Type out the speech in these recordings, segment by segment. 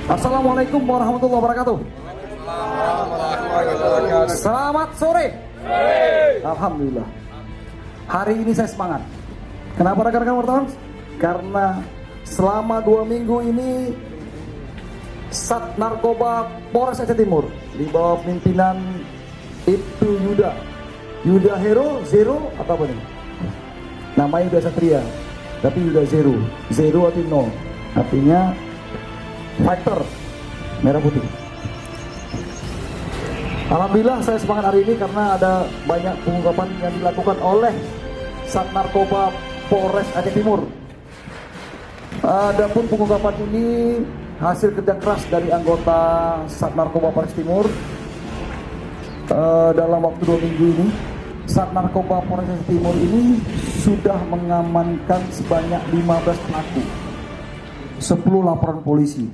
Assalamualaikum warahmatullahi wabarakatuh. Selamat sore. Alhamdulillah. Hari ini saya semangat. Kenapa rekan-rekan wartawan? Karena selama 2 minggu ini Sat Narkoba Polres Aceh Timur di bawah pimpinan Ibtu Yuda Hero Zero atau apa nih? Namanya Yuda Satria, tapi Yuda Zero artinya 0, artinya fighter merah putih. Alhamdulillah saya semangat hari ini karena ada banyak pengungkapan yang dilakukan oleh Sat Narkoba Polres Aceh Timur. Adapun pengungkapan ini hasil kerja keras dari anggota Sat Narkoba Polres Timur. Dalam waktu 2 minggu ini Sat Narkoba Polres Aceh Timur ini sudah mengamankan sebanyak 15 pelaku, 10 laporan polisi,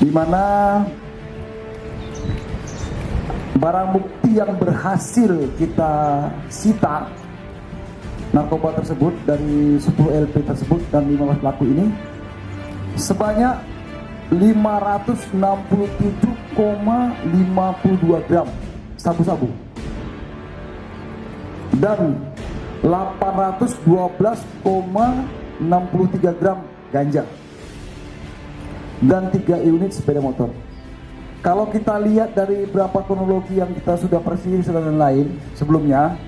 di mana barang bukti yang berhasil kita sita narkoba tersebut dari 10 LP tersebut dan 15 pelaku ini sebanyak 567,52 gram sabu-sabu dan 812,63 gram ganja dan 3 unit sepeda motor. Kalau kita lihat dari beberapa kronologi yang kita sudah persisih dan lain sebelumnya,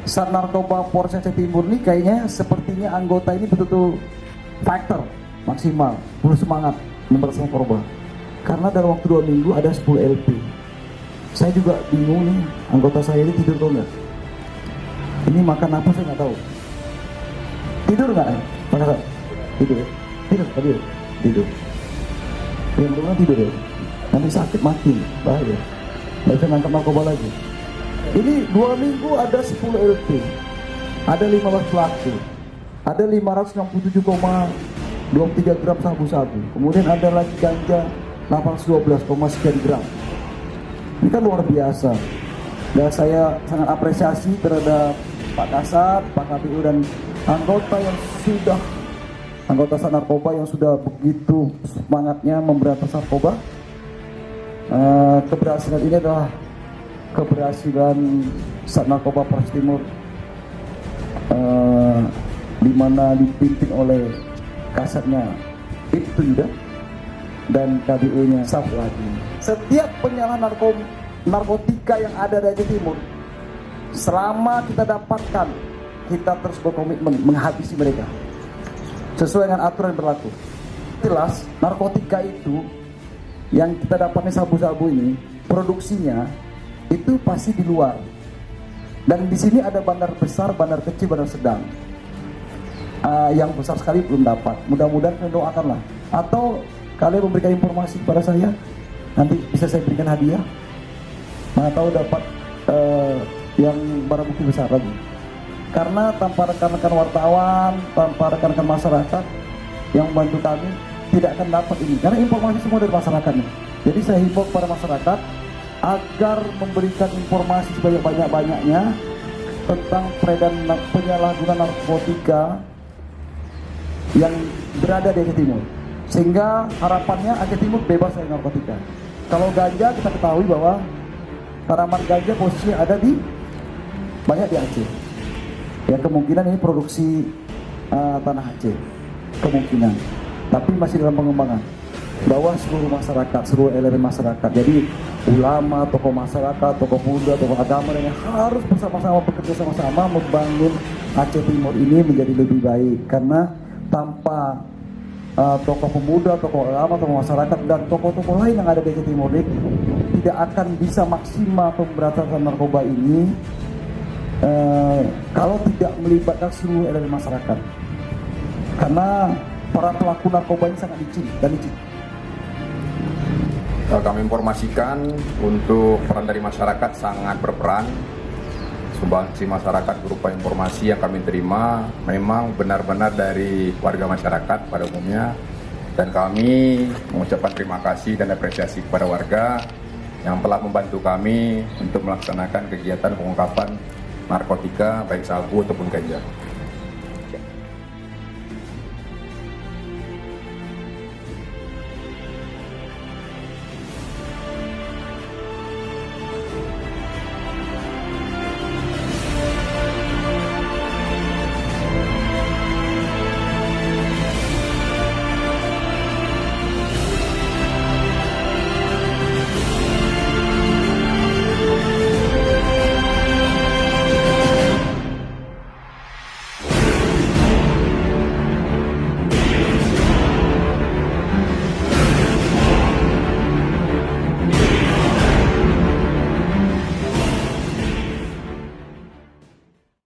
Sat Narkoba Polres Aceh Timur ini kayaknya sepertinya anggota ini betul-betul fighter maksimal, full semangat memberantas narkoba. Karena dalam waktu 2 minggu ada 10 LP. Saya juga bingung nih, anggota saya ini tidur atau enggak? Ini makan apa saya nggak tahu. Tidur nggak? Tidur ya? Tidur. Ya mudah-mudahan tidur ya. Nanti sakit mati, bahaya. Nggak bisa nangkap narkoba lagi. Ini 2 minggu ada 10 LP, ada 15 pelaku, ada 567,23 gram sabu-sabu, kemudian ada lagi ganja 812,sekian gram. Ini kan luar biasa. Dan saya sangat apresiasi terhadap Pak Kasat, Pak KPU dan anggota Sat Narkoba yang sudah begitu semangatnya memberantas narkoba. Keberhasilan ini adalah keberhasilan Sat Narkoba Polres Timur, di mana dipimpin oleh Kasatnya Ibtu Yuda dan KBU-nya Safwadi. Setiap penyalahan narkotika yang ada di Aceh Timur, selama kita dapatkan, kita terus berkomitmen menghabisi mereka sesuai dengan aturan yang berlaku. Jelas narkotika itu yang kita dapatnya sabu-sabu ini produksinya itu pasti di luar, dan di sini ada bandar besar, bandar kecil, bandar sedang. Yang besar sekali belum dapat. Mudah-mudahan kalian doakanlah, atau kalian memberikan informasi kepada saya, nanti bisa saya berikan hadiah. Mana tahu dapat yang barang bukti besar lagi. Karena tanpa rekan-rekan wartawan, tanpa rekan-rekan masyarakat yang membantu kami, tidak akan dapat ini. Karena informasi semua dari masyarakat nih. Jadi saya himbau kepada masyarakat agar memberikan informasi sebanyak-banyaknya tentang penyalahgunaan narkotika yang berada di Aceh Timur, sehingga harapannya Aceh Timur bebas dari narkotika. Kalau ganja, kita ketahui bahwa tanaman ganja posisinya ada banyak di Aceh. Ya kemungkinan ini produksi tanah Aceh, kemungkinan. Tapi masih dalam pengembangan. Bahwa seluruh masyarakat, seluruh elemen masyarakat, jadi ulama, tokoh masyarakat, tokoh muda, tokoh agama yang harus bersama-sama bekerja sama-sama membangun Aceh Timur ini menjadi lebih baik. Karena tanpa tokoh pemuda, tokoh agama, tokoh masyarakat dan tokoh-tokoh lain yang ada di Aceh Timur ini, tidak akan bisa maksimal pemberantasan narkoba ini kalau tidak melibatkan seluruh elemen masyarakat. Karena para pelaku narkoba ini sangat licin dan licin. Kami informasikan untuk peran dari masyarakat sangat berperan. Sumbangsi masyarakat berupa informasi yang kami terima memang benar-benar dari warga masyarakat pada umumnya, dan kami mengucapkan terima kasih dan apresiasi kepada warga yang telah membantu kami untuk melaksanakan kegiatan pengungkapan narkotika baik sabu ataupun ganja.